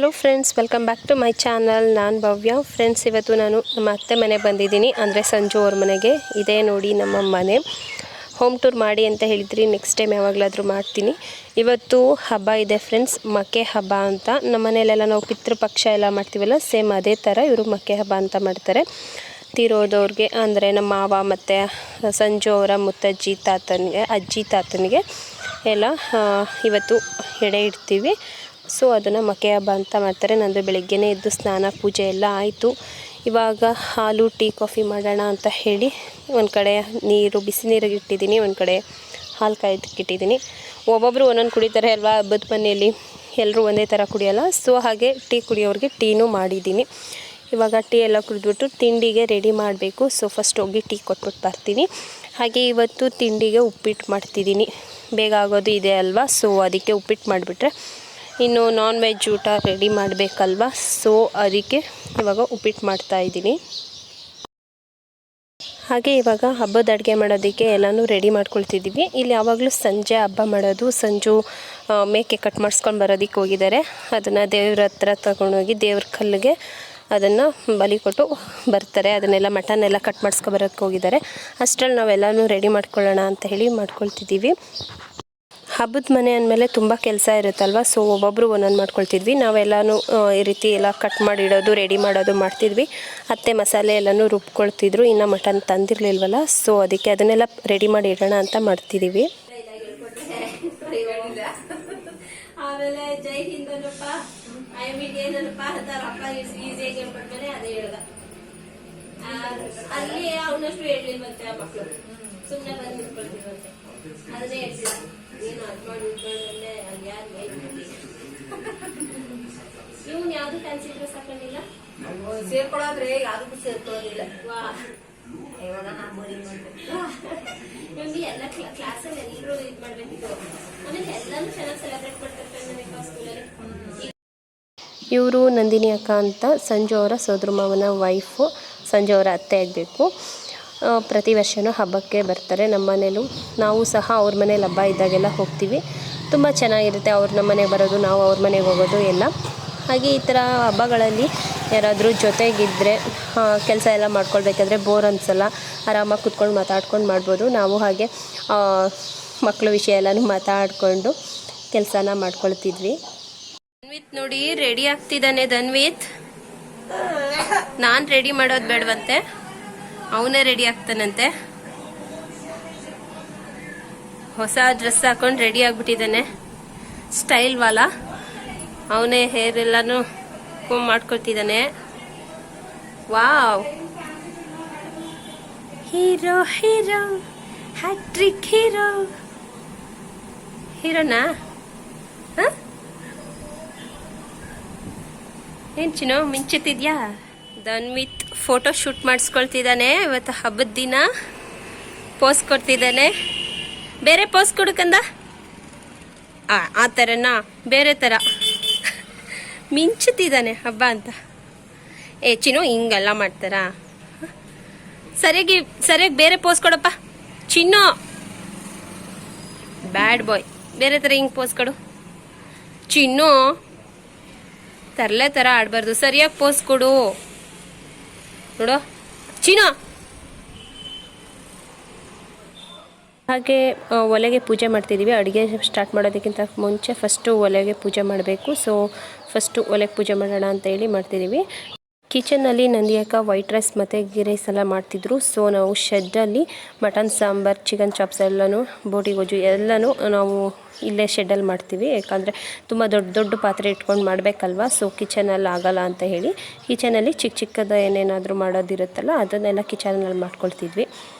Hello friends, welcome back to my channel. ನಾನು Bhavya. Friends, ಇವತ್ತು ನಾನು ನಮ್ಮ ಅತ್ತೆ ಮನೆಗೆ ಬಂದಿದ್ದೀನಿ, ಅಂದರೆ ಸಂಜು ಅವ್ರ ಮನೆಗೆ. ಇದೇ ನೋಡಿ ನಮ್ಮ ಮನೆ. ಹೋಮ್ ಟೂರ್ ಮಾಡಿ ಅಂತ ಹೇಳಿದ್ರಿ, ನೆಕ್ಸ್ಟ್ ಟೈಮ್ ಯಾವಾಗಲಾದರೂ ಮಾಡ್ತೀನಿ. ಇವತ್ತು ಹಬ್ಬ ಇದೆ ಫ್ರೆಂಡ್ಸ್, ಮಕ್ಕೆ ಹಬ್ಬ ಅಂತ. ನಮ್ಮ ಮನೆಯಲ್ಲೆಲ್ಲ ನಾವು ಪಿತೃಪಕ್ಷ ಎಲ್ಲ ಮಾಡ್ತೀವಲ್ಲ, ಸೇಮ್ ಅದೇ ಥರ ಇವರು ಮಕ್ಕೆ ಹಬ್ಬ ಅಂತ ಮಾಡ್ತಾರೆ. ತೀರೋದವ್ರಿಗೆ ಅಂದರೆ ನಮ್ಮ ಮಾವ ಮತ್ತು ಸಂಜು ಅವರ ಮುತ್ತಜ್ಜಿ ತಾತನಿಗೆ, ಅಜ್ಜಿ ತಾತನಿಗೆ ಎಲ್ಲ ಇವತ್ತು ಎಡೆ ಇಡ್ತೀವಿ. ಸೊ ಅದನ್ನು ಮಕ್ಕೆ ಹಬ್ಬ ಅಂತ ಮಾಡ್ತಾರೆ. ನಂದು ಬೆಳಗ್ಗೆನೇ ಎದ್ದು ಸ್ನಾನ ಪೂಜೆ ಎಲ್ಲ ಆಯಿತು. ಇವಾಗ ಹಾಲು ಟೀ ಕಾಫಿ ಮಾಡೋಣ ಅಂತ ಹೇಳಿ ಒಂದು ಕಡೆ ಬಿಸಿ ನೀರಿಗೆ ಇಟ್ಟಿದ್ದೀನಿ, ಒಂದು ಕಡೆ ಹಾಲು ಕಾಯ್ದಕ್ಕಿಟ್ಟಿದ್ದೀನಿ. ಒಬ್ಬೊಬ್ಬರು ಒಂದೊಂದು ಕುಡಿತಾರೆ ಅಲ್ವಾ ಹಬ್ಬದ ಮನೆಯಲ್ಲಿ, ಎಲ್ಲರೂ ಒಂದೇ ಥರ ಕುಡಿಯೋಲ್ಲ. ಸೊ ಹಾಗೆ ಟೀ ಕುಡಿಯೋರಿಗೆ ಟೀನೂ ಮಾಡಿದ್ದೀನಿ. ಇವಾಗ ಟೀ ಎಲ್ಲ ಕುಡಿದ್ಬಿಟ್ಟು ತಿಂಡಿಗೆ ರೆಡಿ ಮಾಡಬೇಕು. ಸೊ ಫಸ್ಟ್ ಹೋಗಿ ಟೀ ಕೊಟ್ಬಿಟ್ಟು ಬರ್ತೀನಿ. ಹಾಗೆ ಇವತ್ತು ತಿಂಡಿಗೆ ಉಪ್ಪಿಟ್ಟು ಮಾಡ್ತಿದ್ದೀನಿ, ಬೇಗ ಆಗೋದು ಇದೆ ಅಲ್ವಾ. ಸೊ ಅದಕ್ಕೆ ಉಪ್ಪಿಟ್ಟು ಮಾಡಿಬಿಟ್ರೆ ಇನ್ನು ನಾನ್ ವೆಜ್ ಊಟ ರೆಡಿ ಮಾಡಬೇಕಲ್ವ. ಸೊ ಅದಕ್ಕೆ ಇವಾಗ ಉಪ್ಪಿಟ್ಟು ಮಾಡ್ತಾಯಿದ್ದೀನಿ. ಹಾಗೆ ಇವಾಗ ಹಬ್ಬದ ಅಡುಗೆ ಮಾಡೋದಕ್ಕೆ ಎಲ್ಲನೂ ರೆಡಿ ಮಾಡ್ಕೊಳ್ತಿದ್ದೀವಿ. ಇಲ್ಲಿ ಯಾವಾಗಲೂ ಸಂಜೆ ಹಬ್ಬ ಮಾಡೋದು. ಸಂಜು ಮೇಕೆ ಕಟ್ ಮಾಡಿಸ್ಕೊಂಡು ಬರೋದಕ್ಕೆ ಹೋಗಿದ್ದಾರೆ. ಅದನ್ನು ದೇವ್ರ ಹತ್ರ ತಗೊಂಡೋಗಿ ದೇವ್ರ ಕಲ್ಲಿಗೆ ಅದನ್ನು ಬಲಿ ಕೊಟ್ಟು ಬರ್ತಾರೆ. ಅದನ್ನೆಲ್ಲ ಮಟನ್ ಎಲ್ಲ ಕಟ್ ಮಾಡಿಸ್ಕೊಬರೋಕ್ಕೆ ಹೋಗಿದ್ದಾರೆ. ಅಷ್ಟರಲ್ಲಿ ನಾವೆಲ್ಲನೂ ರೆಡಿ ಮಾಡ್ಕೊಳ್ಳೋಣ ಅಂತ ಹೇಳಿ ಮಾಡ್ಕೊಳ್ತಿದ್ದೀವಿ. ಹಬ್ಬದ ಮನೆ ಅಂದಮೇಲೆ ತುಂಬ ಕೆಲಸ ಇರುತ್ತಲ್ವ. ಸೊ ಒಬ್ಬೊಬ್ಬರು ಒಂದೊಂದು ಮಾಡ್ಕೊಳ್ತಿದ್ವಿ. ನಾವೆಲ್ಲನೂ ಈ ರೀತಿ ಎಲ್ಲ ಕಟ್ ಮಾಡಿಡೋದು, ರೆಡಿ ಮಾಡೋದು ಮಾಡ್ತಿದ್ವಿ. ಅತ್ತೆ ಮಸಾಲೆ ಎಲ್ಲನೂ ರುಬ್ಕೊಳ್ತಿದ್ರು. ಇನ್ನು ಮಟನ್ ತಂದಿರಲಿಲ್ವಲ್ಲ, ಸೊ ಅದಕ್ಕೆ ಅದನ್ನೆಲ್ಲ ರೆಡಿ ಮಾಡಿ ಇಡೋಣ ಅಂತ ಮಾಡ್ತಿದ್ದೀವಿ. ಆಮೇಲೆ ಜೈ ಹಿಂದನಪ್ಪ ಏನಪ್ಪ ಅಂತಾರಪ್ಪ ಈಸಿಯಾಗಿ ಹೇಳ್ಕೊಟ್ಮೇಲೆ ಅದೇ ಹೇಳ್ದ. ಅಲ್ಲಿ ಅವನಷ್ಟು ಹೇಳಿಲ್ವಂತೆ ಆ ಮಕ್ಕಳು, ಸುಮ್ಮನೆ ಬಂದು ನಿಂತ್ಕೊಳ್ತಿರುವಂತೆ. ಅದನ್ನೇ ಹೇಳ್ತಿದ್ದ, ಏನು ಅದ್ ಮಾಡಿ ನಿಂತ್ಕೊಂಡ್ರೆ ಅಲ್ಲಿ ಯಾರು ಇವನ್ ಯಾವ್ದು ಫ್ಯಾನ್ಸಿ ಡ್ರೆಸ್ ಹಾಕೊಂಡಿಲ್ಲ, ಸೇರ್ಕೊಳ್ಳೋದ್ರೆ ಯಾವ್ದು ಸೇರ್ಕೊಳ್ಳೋದಿಲ್ಲ. ವಾ ಇವಾಗ ನಿಮ್ಗೆ ಎಲ್ಲ ಕ್ಲಾಸಲ್ಲಿ ಎಲ್ಲರೂ ಇದ್ ಮಾಡ್ಬೇಕಿತ್ತು. ಆಮೇಲೆ ಎಲ್ಲಾನು ಚೆನ್ನಾಗಿ ಸೆಲೆಬ್ರೇಟ್ ಮಾಡ್ತಿರ್ತಾರೆ ನನಗೆ ಸ್ಕೂಲಲ್ಲಿ. ಇವರು ನಂದಿನಿ ಅಕ್ಕ ಅಂತ, ಸಂಜು ಅವರ ಸೋದರ ಮಾವನ ವೈಫು, ಸಂಜು ಅವರ ಅತ್ತೆ ಆಗಬೇಕು. ಪ್ರತಿ ವರ್ಷವೂ ಹಬ್ಬಕ್ಕೆ ಬರ್ತಾರೆ ನಮ್ಮ ಮನೇಲೂ. ನಾವು ಸಹ ಅವ್ರ ಮನೇಲಿ ಹಬ್ಬ ಇದ್ದಾಗೆಲ್ಲ ಹೋಗ್ತೀವಿ. ತುಂಬ ಚೆನ್ನಾಗಿರುತ್ತೆ ಅವ್ರು ನಮ್ಮ ಮನೆಗೆ ಬರೋದು, ನಾವು ಅವ್ರ ಮನೆಗೆ ಹೋಗೋದು ಎಲ್ಲ. ಹಾಗೆ ಈ ಥರ ಹಬ್ಬಗಳಲ್ಲಿ ಯಾರಾದರೂ ಜೊತೆಗಿದ್ದರೆ ಕೆಲಸ ಎಲ್ಲ ಮಾಡ್ಕೊಳ್ಬೇಕಾದ್ರೆ ಬೋರ್ ಅನಿಸಲ್ಲ, ಆರಾಮಾಗಿ ಕುತ್ಕೊಂಡು ಮಾತಾಡ್ಕೊಂಡು ಮಾಡ್ಬೋದು. ನಾವು ಹಾಗೆ ಮಕ್ಕಳ ವಿಷಯ ಎಲ್ಲನೂ ಮಾತಾಡಿಕೊಂಡು ಕೆಲಸನ ಮಾಡ್ಕೊಳ್ತಿದ್ವಿ. ಧನ್ವಿತ್ ನೋಡಿ ರೆಡಿ ಆಗ್ತಿದ್ದಾನೆ. ಧನ್ವಿತ್, ನಾನು ರೆಡಿ ಮಾಡೋದು ಬೇಡವಂತೆ, ಅವನೇ ರೆಡಿ ಆಗ್ತಾನಂತೆ. ಹೊಸ ಡ್ರೆಸ್ ಹಾಕೊಂಡು ರೆಡಿ ಆಗ್ಬಿಟ್ಟಿದ್ದಾನೆ, ಸ್ಟೈಲ್ ವಾಲ. ಅವನೇ ಹೇರ್ ಎಲ್ಲಾನು ಕೋಮ್ ಮಾಡ್ಕೊಳ್ತಿದ್ದಾನೆ. Wow, hero hero hat trick hero. ಹೀರೋನಾ? ಏನ್ ಚಿನ್ನೋ ಮಿಂಚುತ್ತಿದ್ಯಾ? ಧನ್ವಿತ್ ಫೋಟೋ ಶೂಟ್ ಮಾಡಿಸ್ಕೊಳ್ತಿದ್ದಾನೆ. ಇವತ್ತು ಹಬ್ಬದ ದಿನ ಪೋಸ್ ಕೊಡ್ತಿದ್ದಾನೆ. ಬೇರೆ ಪೋಸ್ ಕೊಡಕಂದ, ಆ ಥರನಾ? ಬೇರೆ ಥರ ಮಿಂಚುತ್ತಿದ್ದಾನೆ ಹಬ್ಬ ಅಂತ. ಚಿನ್ನು ಹಿಂಗೆಲ್ಲ ಮಾಡ್ತಾರಾ? ಸರಿಯಾಗಿ ಬೇರೆ ಪೋಸ್ ಕೊಡಪ್ಪ ಚಿನ್ನು. ಬ್ಯಾಡ್ ಬಾಯ್, ಬೇರೆ ಥರ ಹಿಂಗೆ ಪೋಸ್ ಕೊಡು ಚಿನ್ನು. ತರಲೆ ಥರ ಆಡಬಾರ್ದು, ಸರಿಯಾಗಿ ಪೋಸ್ ಕೊಡು ನೋಡು ಚಿನ್ನು. ಹಾಗೆ ಒಲೆಗೆ ಪೂಜೆ ಮಾಡ್ತಿದ್ದೀವಿ. ಅಡುಗೆ ಸ್ಟಾರ್ಟ್ ಮಾಡೋದಕ್ಕಿಂತ ಮುಂಚೆ ಫಸ್ಟು ಒಲೆಗೆ ಪೂಜೆ ಮಾಡಬೇಕು. ಸೊ ಫಸ್ಟು ಒಲೆಗೆ ಪೂಜೆ ಮಾಡೋಣ ಅಂತ ಹೇಳಿ ಮಾಡ್ತಿದ್ದೀವಿ. ಕಿಚನ್ನಲ್ಲಿ ನಂದಿಯಕ್ಕ ವೈಟ್ ರೈಸ್ ಮತ್ತು ಗೀ ರೈಸ್ ಎಲ್ಲ ಮಾಡ್ತಿದ್ರು. ಸೊ ನಾವು ಶೆಡ್ಡಲ್ಲಿ ಮಟನ್ ಸಾಂಬಾರು, ಚಿಕನ್ ಚಾಪ್ಸ್ ಎಲ್ಲನೂ, ಬೋಟಿ ಗೊಜ್ಜು ಎಲ್ಲನೂ ನಾವು ಇಲ್ಲೇ ಶೆಡ್ಡಲ್ಲಿ ಮಾಡ್ತೀವಿ. ಯಾಕಂದರೆ ತುಂಬ ದೊಡ್ಡ ದೊಡ್ಡ ಪಾತ್ರೆ ಇಟ್ಕೊಂಡು ಮಾಡಬೇಕಲ್ವ. ಸೊ ಕಿಚನಲ್ಲಿ ಆಗಲ್ಲ ಅಂತ ಹೇಳಿ ಕಿಚನಲ್ಲಿ ಚಿಕ್ಕದ ಏನೇನಾದರೂ ಮಾಡೋದಿರುತ್ತಲ್ಲ ಅದನ್ನೆಲ್ಲ ಕಿಚನಲ್ಲಿ ಮಾಡ್ಕೊಳ್ತಿದ್ವಿ.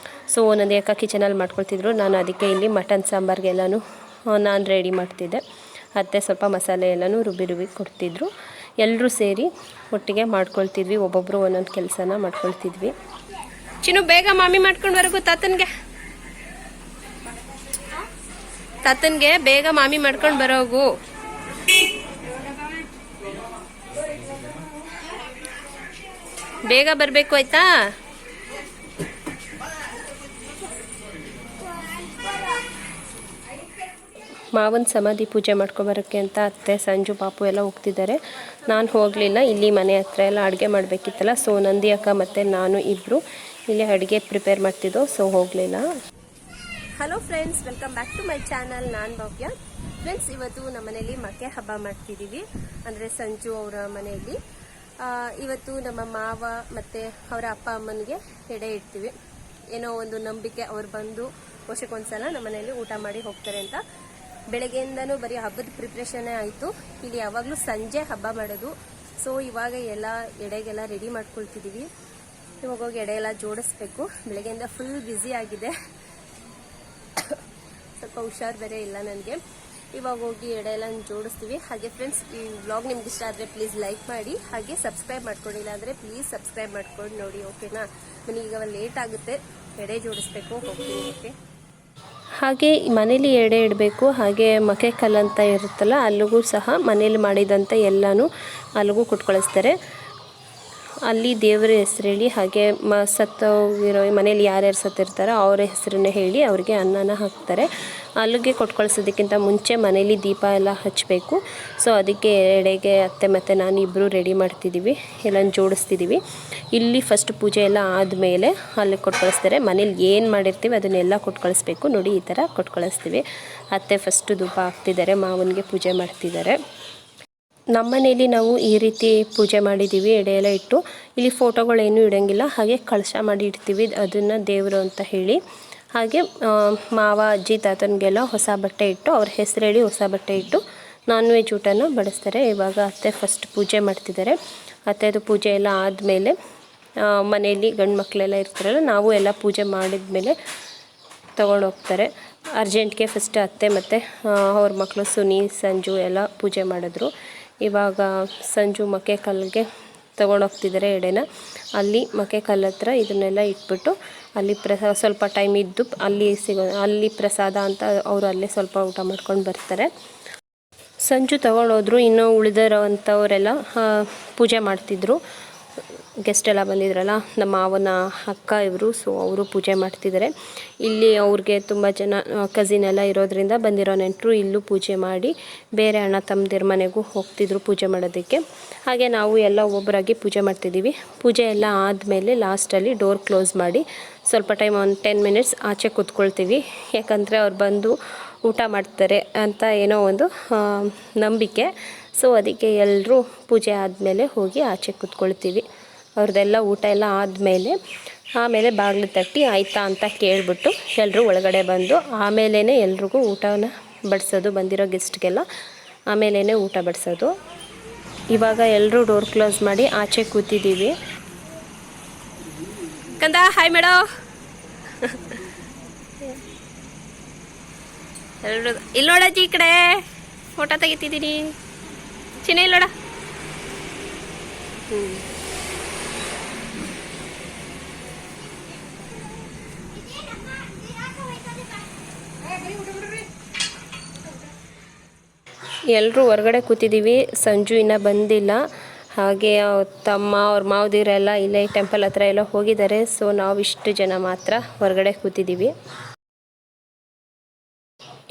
ಸೊ ನಂದಿಯಕ್ಕ ಕಿಚನಲ್ಲಿ ಮಾಡ್ಕೊಳ್ತಿದ್ರು. ನಾನು ಅದಕ್ಕೆ ಇಲ್ಲಿ ಮಟನ್ ಸಾಂಬಾರಿಗೆಲ್ಲನೂ ನಾನು ರೆಡಿ ಮಾಡ್ತಿದ್ದೆ. ಅತ್ತೆ ಸ್ವಲ್ಪ ಮಸಾಲೆ ಎಲ್ಲನೂ ರುಬ್ಬಿ ಕೊಡ್ತಿದ್ರು. ಎಲ್ಲರೂ ಸೇರಿ ಒಟ್ಟಿಗೆ ಮಾಡ್ಕೊಳ್ತಿದ್ವಿ. ಒಬ್ಬೊಬ್ಬರು ಒಂದೊಂದು ಕೆಲಸನ ಮಾಡ್ಕೊಳ್ತಿದ್ವಿ. ಚಿನ್ನು ಬೇಗ ಮಾಮಿ ಮಾಡ್ಕೊಂಡು ಬರಗು ತಾತನ್ಗೆ ಬೇಗ ಮಾಮಿ ಮಾಡ್ಕೊಂಡು ಬರೋಗು. ಬೇಗ ಬರಬೇಕು ಆಯ್ತಾ? ಮಾವನ ಸಮಾಧಿ ಪೂಜೆ ಮಾಡ್ಕೊಬರೋಕ್ಕೆ ಅಂತ ಅತ್ತೆ ಸಂಜು ಪಾಪು ಎಲ್ಲ ಹೋಗ್ತಿದ್ದಾರೆ. ನಾನು ಹೋಗಲಿಲ್ಲ, ಇಲ್ಲಿ ಮನೆ ಹತ್ರ ಎಲ್ಲ ಅಡುಗೆ ಮಾಡಬೇಕಿತ್ತಲ್ಲ, ಸೊ ನಂದಿ ಅಕ್ಕ ಮತ್ತು ನಾನು ಇಬ್ಬರು ಇಲ್ಲಿ ಅಡುಗೆ ಪ್ರಿಪೇರ್ ಮಾಡ್ತಿದ್ದೋ, ಸೊ ಹೋಗಲಿಲ್ಲ. Hello friends, welcome back to my channel. ನಾನು ಭವ್ಯ. ಫ್ರೆಂಡ್ಸ್, ಇವತ್ತು ನಮ್ಮ ಮನೆಯಲ್ಲಿ ಮಕ್ಕೆ ಹಬ್ಬ ಮಾಡ್ತಿದ್ದೀವಿ, ಅಂದರೆ ಸಂಜು ಅವರ ಮನೆಯಲ್ಲಿ. ಇವತ್ತು ನಮ್ಮ ಮಾವ ಮತ್ತು ಅವರ ಅಪ್ಪ ಅಮ್ಮನಿಗೆ ಎಡೆ ಇಡ್ತೀವಿ. ಏನೋ ಒಂದು ನಂಬಿಕೆ, ಅವ್ರು ಬಂದು ವರ್ಷಕ್ಕೊಂದ್ಸಲ ನಮ್ಮ ಮನೆಯಲ್ಲಿ ಊಟ ಮಾಡಿ ಹೋಗ್ತಾರೆ ಅಂತ. ಬೆಳಗ್ಗೆಯಿಂದನೂ ಬರೀ ಹಬ್ಬದ ಪ್ರಿಪ್ರೇಷನ್ನೇ ಆಯಿತು. ಇಲ್ಲಿ ಯಾವಾಗಲೂ ಸಂಜೆ ಹಬ್ಬ ಮಾಡೋದು. ಸೊ ಇವಾಗ ಎಲ್ಲ ಎಡೆಗೆಲ್ಲ ರೆಡಿ ಮಾಡ್ಕೊಳ್ತಿದ್ದೀವಿ. ಇವಾಗ ಹೋಗಿ ಎಡೆ ಎಲ್ಲ ಜೋಡಿಸ್ಬೇಕು. ಬೆಳಗ್ಗೆಯಿಂದ ಫುಲ್ ಬ್ಯುಸಿ ಆಗಿದೆ, ಸ್ವಲ್ಪ ಹುಷಾರು ಬೇರೆ ಇಲ್ಲ ನನಗೆ. ಇವಾಗ ಹೋಗಿ ಎಡೆ ಎಲ್ಲ ಜೋಡಿಸ್ತೀವಿ. ಹಾಗೆ ಫ್ರೆಂಡ್ಸ್, ಈ ವ್ಲಾಗ್ ನಿಮ್ಗೆ ಇಷ್ಟ ಆದರೆ ಪ್ಲೀಸ್ ಲೈಕ್ ಮಾಡಿ, ಹಾಗೆ ಸಬ್ಸ್ಕ್ರೈಬ್ ಮಾಡ್ಕೊಂಡಿಲ್ಲ ಅಂದರೆ ಪ್ಲೀಸ್ ಸಬ್ಸ್ಕ್ರೈಬ್ ಮಾಡ್ಕೊಂಡು ನೋಡಿ, ಓಕೆನಾ? ನನಗೀಗ ಲೇಟ್ ಆಗುತ್ತೆ, ಎಡೆ ಜೋಡಿಸ್ಬೇಕು, ಹೋಗ್ತೀನಿ. ಓಕೆ. ಹಾಗೆ ಮನೇಲಿ ಎಡೆ ಇಡಬೇಕು. ಹಾಗೆ ಮಕ್ಕೆ ಕಲ್ಲಂತ ಇರುತ್ತಲ್ಲ, ಅಲ್ಲಿಗೂ ಸಹ ಮನೇಲಿ ಮಾಡಿದಂಥ ಎಲ್ಲನೂ ಅಲ್ಲಿಗೂ ಕೊಟ್ಕಳಿಸ್ತಾರೆ. ಅಲ್ಲಿ ದೇವರ ಹೆಸರು ಹೇಳಿ, ಹಾಗೆ ಸತ್ತೋಗಿರೋ ಮನೇಲಿ ಯಾರ್ಯಾರು ಸತ್ತಿರ್ತಾರೋ ಅವರ ಹೆಸರನ್ನ ಹೇಳಿ ಅವ್ರಿಗೆ ಅನ್ನನ ಹಾಕ್ತಾರೆ. ಅಲ್ಲಿಗೆ ಕೊಟ್ಕಳಿಸೋದಕ್ಕಿಂತ ಮುಂಚೆ ಮನೇಲಿ ದೀಪ ಎಲ್ಲ ಹಚ್ಚಬೇಕು. ಸೊ ಅದಕ್ಕೆ ಎಡೆಗೆ ಅತ್ತೆ ಮತ್ತು ನಾನು ಇಬ್ಬರು ರೆಡಿ ಮಾಡ್ತಿದ್ದೀವಿ, ಎಲ್ಲ ಜೋಡಿಸ್ತಿದ್ದೀವಿ. ಇಲ್ಲಿ ಫಸ್ಟ್ ಪೂಜೆ ಎಲ್ಲ ಆದಮೇಲೆ ಅಲ್ಲಿ ಕೊಟ್ಕಳಿಸ್ತಾರೆ. ಮನೇಲಿ ಏನು ಮಾಡಿರ್ತೀವಿ ಅದನ್ನೆಲ್ಲ ಕೊಟ್ಕಳಿಸ್ಬೇಕು. ನೋಡಿ, ಈ ಥರ ಕೊಟ್ಕಳಿಸ್ತೀವಿ. ಅತ್ತೆ ಫಸ್ಟು ಧೂಪ ಹಾಕ್ತಿದ್ದಾರೆ, ಮಾವನಿಗೆ ಪೂಜೆ ಮಾಡ್ತಿದ್ದಾರೆ. ನಮ್ಮ ಮನೇಲಿ ನಾವು ಈ ರೀತಿ ಪೂಜೆ ಮಾಡಿದ್ದೀವಿ, ಎಡೆ ಎಲ್ಲ ಇಟ್ಟು. ಇಲ್ಲಿ ಫೋಟೋಗಳೇನು ಇಡೋಂಗಿಲ್ಲ, ಹಾಗೆ ಕಳಶ ಮಾಡಿ ಇಡ್ತೀವಿ, ಅದನ್ನು ದೇವರು ಅಂತ ಹೇಳಿ. ಹಾಗೆ ಮಾವ ಅಜ್ಜಿ ತಾತನಿಗೆಲ್ಲ ಹೊಸ ಬಟ್ಟೆ ಇಟ್ಟು, ಅವ್ರ ಹೆಸರು ಹೇಳಿ ಹೊಸ ಬಟ್ಟೆ ಇಟ್ಟು ನಾನ್ ವೆಜ್ ಊಟನ ಬಡಿಸ್ತಾರೆ. ಇವಾಗ ಅತ್ತೆ ಫಸ್ಟ್ ಪೂಜೆ ಮಾಡ್ತಿದ್ದಾರೆ. ಅತ್ತೆದು ಪೂಜೆ ಎಲ್ಲ ಆದಮೇಲೆ ಮನೆಯಲ್ಲಿ ಗಂಡು ಮಕ್ಕಳೆಲ್ಲ ಇರ್ತಾರಲ್ಲ, ನಾವು ಎಲ್ಲ ಪೂಜೆ ಮಾಡಿದ್ಮೇಲೆ ತೊಗೊಂಡೋಗ್ತಾರೆ. ಅರ್ಜೆಂಟ್ಗೆ ಫಸ್ಟ್ ಅತ್ತೆ ಮತ್ತು ಅವ್ರ ಮಕ್ಕಳು ಸುನಿ, ಸಂಜು ಎಲ್ಲ ಪೂಜೆ ಮಾಡಿದ್ರು. ಇವಾಗ ಸಂಜು ಮಕ್ಕೆ ಕಲ್ಲಿಗೆ ತೊಗೊಂಡೋಗ್ತಿದ್ದಾರೆ ಎಡೆನ. ಅಲ್ಲಿ ಮಕ್ಕೆ ಕಲ್ಲು ಹತ್ರ ಇದನ್ನೆಲ್ಲ ಇಟ್ಬಿಟ್ಟು ಅಲ್ಲಿ ಸ್ವಲ್ಪ ಟೈಮ್ ಇದ್ದು ಅಲ್ಲಿ ಪ್ರಸಾದ ಅಂತ ಅವರು ಅಲ್ಲೇ ಸ್ವಲ್ಪ ಊಟ ಮಾಡ್ಕೊಂಡು ಬರ್ತಾರೆ. ಸಂಜು ತೊಗೊಂಡೋದ್ರು. ಇನ್ನೂ ಉಳಿದಿರೋವಂಥವರೆಲ್ಲ ಪೂಜೆ ಮಾಡ್ತಿದ್ರು. ಗೆಸ್ಟ್ ಎಲ್ಲ ಬಂದಿದ್ರಲ್ಲ, ನಮ್ಮ ಮಾವನ ಅಕ್ಕ ಇವರು, ಸೊ ಅವರು ಪೂಜೆ ಮಾಡ್ತಿದ್ದಾರೆ. ಇಲ್ಲಿ ಅವ್ರಿಗೆ ತುಂಬ ಜನ ಕಸಿನ್ ಎಲ್ಲ ಇರೋದ್ರಿಂದ ಬಂದಿರೋ ನೆಂಟರು ಇಲ್ಲೂ ಪೂಜೆ ಮಾಡಿ ಬೇರೆ ಅಣ್ಣ ತಮ್ಮದಿರ ಮನೆಗೂ ಹೋಗ್ತಿದ್ರು ಪೂಜೆ ಮಾಡೋದಕ್ಕೆ. ಹಾಗೆ ನಾವು ಎಲ್ಲ ಒಬ್ಬರಾಗಿ ಪೂಜೆ ಮಾಡ್ತಿದ್ದೀವಿ. ಪೂಜೆ ಎಲ್ಲ ಆದಮೇಲೆ ಲಾಸ್ಟಲ್ಲಿ ಡೋರ್ ಕ್ಲೋಸ್ ಮಾಡಿ ಸ್ವಲ್ಪ ಟೈಮ್ ಒಂದು 10 ಮಿನಿಟ್ಸ್ ಆಚೆ ಕೂತ್ಕೊಳ್ತೀವಿ. ಯಾಕಂದರೆ ಅವ್ರು ಬಂದು ಊಟ ಮಾಡ್ತಾರೆ ಅಂತ ಏನೋ ಒಂದು ನಂಬಿಕೆ. ಸೊ ಅದಕ್ಕೆ ಎಲ್ಲರೂ ಪೂಜೆ ಆದಮೇಲೆ ಹೋಗಿ ಆಚೆ ಕೂತ್ಕೊಳ್ತೀವಿ. ಅವ್ರದ್ದೆಲ್ಲ ಊಟ ಎಲ್ಲ ಆಮೇಲೆ ಬಾಗಿಲು ತಟ್ಟಿ ಆಯಿತಾ ಅಂತ ಕೇಳಿಬಿಟ್ಟು ಎಲ್ಲರೂ ಒಳಗಡೆ ಬಂದು ಆಮೇಲೇ ಎಲ್ರಿಗೂ ಊಟನ ಬಡಿಸೋದು, ಬಂದಿರೋ ಗೆಸ್ಟ್ಗೆಲ್ಲ ಆಮೇಲೇ ಊಟ ಬಡಿಸೋದು. ಇವಾಗ ಎಲ್ಲರೂ ಡೋರ್ ಕ್ಲೋಸ್ ಮಾಡಿ ಆಚೆ ಕೂತಿದ್ದೀವಿ. ಕಂದ ಹಾಯ್ ಮೇಡೋ. ಎಲ್ಲರೂ ಇಲ್ಲಿ ನೋಡಜ್ಜಿ, ಈ ಕಡೆ ಫೋಟೋ ತೆಗಿತಿದ್ದೀನಿ. ಚಿನ್ನ ಇಲ್ಲಿ ನೋಡ. ಎಲ್ಲರೂ ಹೊರಗಡೆ ಕೂತಿದ್ದೀವಿ. ಸಂಜು ಇನ್ನೂ ಬಂದಿಲ್ಲ. ಹಾಗೆ ತಮ್ಮ ಅವ್ರ ಮಾವದಿರೆಲ್ಲ ಇಲ್ಲೇ ಟೆಂಪಲ್ ಹತ್ರ ಎಲ್ಲ ಹೋಗಿದ್ದಾರೆ. ಸೊ ನಾವು ಇಷ್ಟು ಜನ ಮಾತ್ರ ಹೊರಗಡೆ ಕೂತಿದ್ದೀವಿ.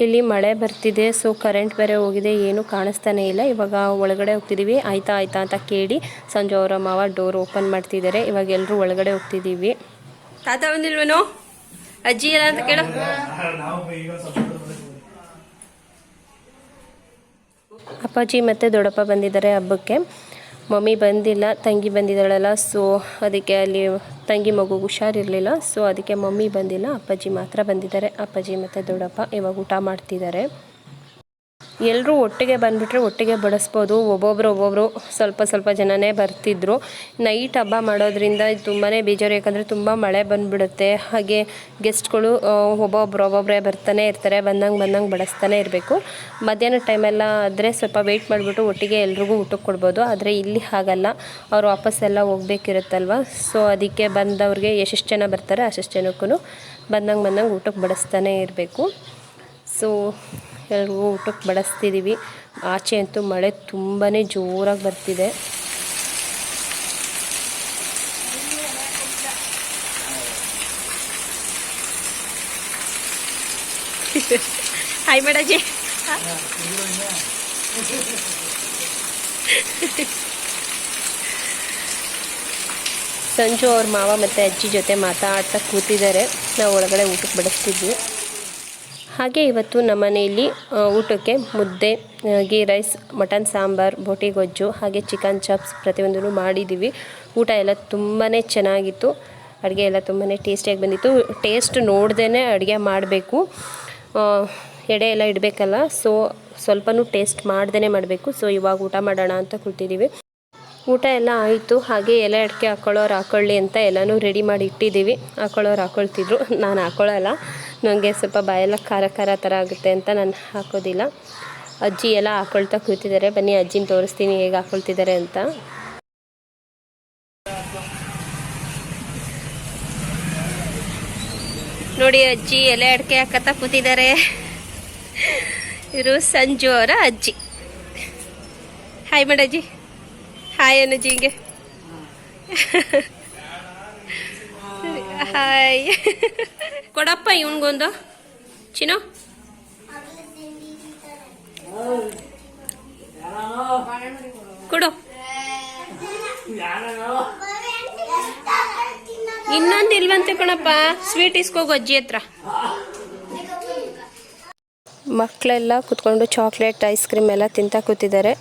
ಇಲ್ಲಿ ಮಳೆ ಬರ್ತಿದೆ, ಸೊ ಕರೆಂಟ್ ಬೇರೆ ಹೋಗಿದೆ, ಏನೂ ಕಾಣಿಸ್ತಾನೆ ಇಲ್ಲ. ಇವಾಗ ಒಳಗಡೆ ಹೋಗ್ತಿದ್ದೀವಿ. ಆಯಿತಾ ಅಂತ ಕೇಳಿ ಸಂಜು ಅವರ ಮಾವ ಡೋರ್ ಓಪನ್ ಮಾಡ್ತಿದ್ದಾರೆ. ಇವಾಗ ಎಲ್ಲರೂ ಒಳಗಡೆ ಹೋಗ್ತಿದ್ದೀವಿ. ತಾತ ಬಂದಿಲ್ವೇನೋ, ಅಜ್ಜಿ ಎಲ್ಲ ಅಂತ ಕೇಳೋ. ಅಪ್ಪಾಜಿ ಮತ್ತು ದೊಡ್ಡಪ್ಪ ಬಂದಿದ್ದಾರೆ ಹಬ್ಬಕ್ಕೆ. ಮಮ್ಮಿ ಬಂದಿಲ್ಲ, ತಂಗಿ ಬಂದಿದ್ದಾಳಲ್ಲ, ಸೊ ಅದಕ್ಕೆ ಅಲ್ಲಿ ತಂಗಿ ಮಗು ಹುಷಾರಿರಲಿಲ್ಲ, ಸೊ ಅದಕ್ಕೆ ಮಮ್ಮಿ ಬಂದಿಲ್ಲ. ಅಪ್ಪಾಜಿ ಮಾತ್ರ ಬಂದಿದ್ದಾರೆ. ಅಪ್ಪಾಜಿ ಮತ್ತು ದೊಡ್ಡಪ್ಪ ಇವಾಗ ಊಟ ಮಾಡ್ತಿದ್ದಾರೆ. ಎಲ್ಲರೂ ಒಟ್ಟಿಗೆ ಬಂದುಬಿಟ್ರೆ ಒಟ್ಟಿಗೆ ಬಡಿಸ್ಬೋದು. ಒಬ್ಬೊಬ್ಬರು ಸ್ವಲ್ಪ ಜನನೇ ಬರ್ತಿದ್ರು. ನೈಟ್ ಹಬ್ಬ ಮಾಡೋದ್ರಿಂದ ತುಂಬಾ ಬೇಜಾರು, ಯಾಕಂದರೆ ತುಂಬ ಮಳೆ ಬಂದುಬಿಡುತ್ತೆ. ಹಾಗೆ ಗೆಸ್ಟ್ಗಳು ಒಬ್ಬೊಬ್ಬರೇ ಬರ್ತಾನೆ ಇರ್ತಾರೆ, ಬಂದಂಗೆ ಬಡಿಸ್ತಾನೆ ಇರಬೇಕು. ಮಧ್ಯಾಹ್ನ ಟೈಮೆಲ್ಲ ಆದರೆ ಸ್ವಲ್ಪ ವೆಯ್ಟ್ ಮಾಡಿಬಿಟ್ಟು ಒಟ್ಟಿಗೆ ಎಲ್ರಿಗೂ ಊಟಕ್ಕೆ ಕೊಡ್ಬೋದು. ಆದರೆ ಇಲ್ಲಿ ಹಾಗಲ್ಲ, ಅವರು ವಾಪಸ್ಸೆಲ್ಲ ಹೋಗ್ಬೇಕಿರುತ್ತಲ್ವ, ಸೊ ಅದಕ್ಕೆ ಬಂದವ್ರಿಗೆ ಎಷ್ಟೆಷ್ಟು ಜನ ಬರ್ತಾರೆ ಅಷ್ಟೆಷ್ಟು ಜನಕ್ಕೂ ಬಂದಂಗೆ ಊಟಕ್ಕೆ ಬಡಿಸ್ತಾನೆ ಇರಬೇಕು. ಸೊ ಎಲ್ರಿಗೂ ಊಟಕ್ಕೆ ಬಡಿಸ್ತಿದ್ದೀವಿ. ಆಚೆ ಅಂತೂ ಮಳೆ ತುಂಬಾ ಜೋರಾಗಿ ಬರ್ತಿದೆ. ಹಾಯ್ ಮೇಡಜಿ, ಸಂಜು ಅವ್ರ ಮಾವ ಮತ್ತು ಅಜ್ಜಿ ಜೊತೆ ಮಾತಾಡ್ತಾ ಕೂತಿದ್ದಾರೆ. ನಾವು ಒಳಗಡೆ ಊಟಕ್ಕೆ ಬಡಿಸ್ತಿದ್ವಿ. ಹಾಗೆ ಇವತ್ತು ನಮ್ಮ ಮನೆಯಲ್ಲಿ ಊಟಕ್ಕೆ ಮುದ್ದೆ, ಗೀ ರೈಸ್, ಮಟನ್ ಸಾಂಬಾರು, ಬೋಟಿ ಗೊಜ್ಜು, ಹಾಗೆ ಚಿಕನ್ ಚಾಪ್ಸ್ ಪ್ರತಿಯೊಂದನ್ನು ಮಾಡಿದ್ದೀವಿ. ಊಟ ಎಲ್ಲ ತುಂಬಾ ಚೆನ್ನಾಗಿತ್ತು. ಅಡುಗೆ ಎಲ್ಲ ತುಂಬಾ ಟೇಸ್ಟಿಯಾಗಿ ಬಂದಿತ್ತು. ಟೇಸ್ಟ್ ನೋಡ್ದೇ ಅಡುಗೆ ಮಾಡಬೇಕು, ಎಡೆ ಎಲ್ಲ ಇಡಬೇಕಲ್ಲ, ಸೊ ಸ್ವಲ್ಪನೂ ಟೇಸ್ಟ್ ಮಾಡ್ದೇ ಮಾಡಬೇಕು. ಸೊ ಇವಾಗ ಊಟ ಮಾಡೋಣ ಅಂತ ಕೂತಿದ್ದೀವಿ. ಊಟ ಎಲ್ಲ ಆಯಿತು. ಹಾಗೆ ಎಲೆ ಅಡಿಕೆ ಹಾಕ್ಕೊಳ್ಳೋರು ಹಾಕ್ಕೊಳ್ಳಿ ಅಂತ ಎಲ್ಲನೂ ರೆಡಿ ಮಾಡಿ ಇಟ್ಟಿದ್ದೀವಿ. ಹಾಕ್ಕೊಳ್ಳೋರು ಹಾಕ್ಕೊಳ್ತಿದ್ರು. ನಾನು ಹಾಕ್ಕೊಳ್ಳಲ್ಲ, ನನಗೆ ಸ್ವಲ್ಪ ಬಾಯೆಲ್ಲ ಖಾರ ಖಾರ ಥರ ಆಗುತ್ತೆ ಅಂತ ನಾನು ಹಾಕೋದಿಲ್ಲ. ಅಜ್ಜಿ ಎಲ್ಲ ಹಾಕ್ಕೊಳ್ತಾ ಕೂತಿದ್ದಾರೆ. ಬನ್ನಿ ಅಜ್ಜಿನ ತೋರಿಸ್ತೀನಿ ಹೇಗೆ ಹಾಕ್ಕೊಳ್ತಿದ್ದಾರೆ ಅಂತ. ನೋಡಿ ಅಜ್ಜಿ ಎಲೆ ಅಡಿಕೆ ಹಾಕತ್ತಾ ಕೂತಿದ್ದಾರೆ. ಇವರು ಸಂಜು ಅವರ ಅಜ್ಜಿ. ಹಾಯ್ ಮಾಡಜ್ಜಿ, ಹಾಯ್ ಅಜ್ಜಿಗೆ ಹಾಯ್. ಕೊಡಪ್ಪ ಇವನ್ಗೊಂದು ಚಿನ್ನು. ಕೊಡು. ಇನ್ನೊಂದು ಇಲ್ವಂತೆ ಕಣಪ್ಪ, ಸ್ವೀಟ್ ಇಸ್ಕೋಗು ಅಜ್ಜಿ ಹತ್ರ. ಮಕ್ಕಳೆಲ್ಲ ಕೂತ್ಕೊಂಡು ಚಾಕ್ಲೇಟ್, ಐಸ್ ಕ್ರೀಮ್ ಎಲ್ಲ ತಿಂತಾ ಕೂತಿದ್ದಾರೆ.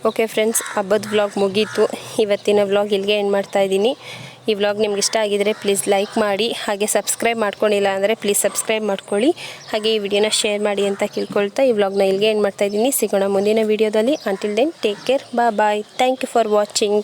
ಓಕೆ ಫ್ರೆಂಡ್ಸ್, ಹಬ್ಬದ ವ್ಲಾಗ್ ಮುಗೀತು. ಇವತ್ತಿನ ವ್ಲಾಗ್ ಇಲ್ಲಿಗೆ ಎಂಡ್ ಮಾಡ್ತಾ ಇದ್ದೀನಿ. ಈ ವ್ಲಾಗ್ ನಿಮ್ಗೆ ಇಷ್ಟ ಆಗಿದರೆ ಪ್ಲೀಸ್ ಲೈಕ್ ಮಾಡಿ, ಹಾಗೆ ಸಬ್ಸ್ಕ್ರೈಬ್ ಮಾಡ್ಕೊಂಡಿಲ್ಲ ಅಂದರೆ ಪ್ಲೀಸ್ ಸಬ್ಸ್ಕ್ರೈಬ್ ಮಾಡ್ಕೊಳ್ಳಿ. ಹಾಗೆ ಈ ವಿಡಿಯೋನ ಶೇರ್ ಮಾಡಿ ಅಂತ ಕೇಳ್ಕೊಳ್ತಾ ಈ ವ್ಲಾಗ್ನ ಇಲ್ಲಿಗೆ ಎಂಡ್ ಮಾಡ್ತಾ ಇದ್ದೀನಿ. ಸಿಗೋಣ ಮುಂದಿನ ವಿಡಿಯೋದಲ್ಲಿ. Until then take care, bye. Thank you for watching.